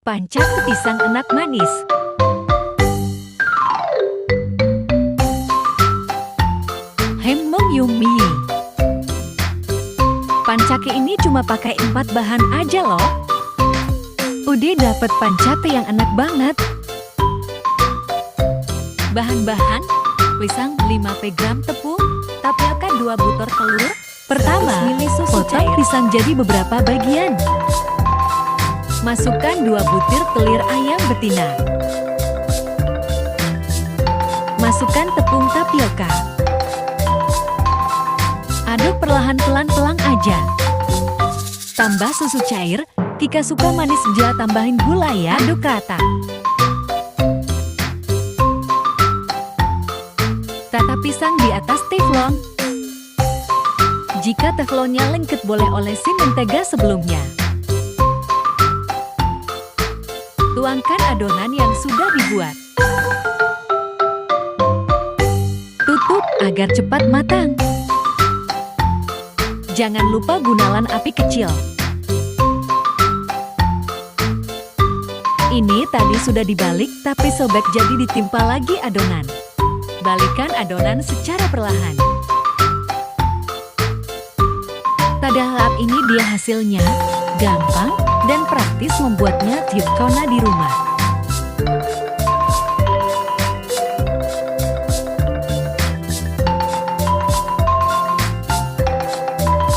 Pancake pisang enak manis. Hemmong yummy. Pancake ini cuma pakai 4 bahan aja loh. Udah dapet pancake yang enak banget. Bahan-bahan: pisang 5 gram tepung, tapioka 2 butir telur. Pertama, potong pisang jadi beberapa bagian. Masukkan 2 butir telur ayam betina. Masukkan tepung tapioka. Aduk perlahan pelan-pelan aja. Tambah susu cair, jika suka manis tambahin gula ya. Aduk rata. Tata pisang di atas teflon. Jika teflonnya lengket boleh olesi mentega sebelumnya. Tuangkan adonan yang sudah dibuat. Tutup agar cepat matang. Jangan lupa gunakan api kecil. Ini tadi sudah dibalik tapi sobek jadi ditimpa lagi adonan. Balikkan adonan secara perlahan. Padahal ini dia hasilnya, gampang dan praktis membuatnya tiap kona di rumah.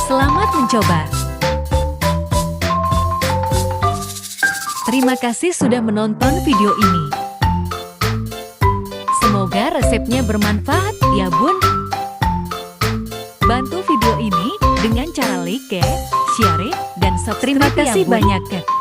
Selamat mencoba. Terima kasih sudah menonton video ini. Semoga resepnya bermanfaat ya bun. Bantu video ini dengan cara like, share, dan subscribe. Terima kasih banyak.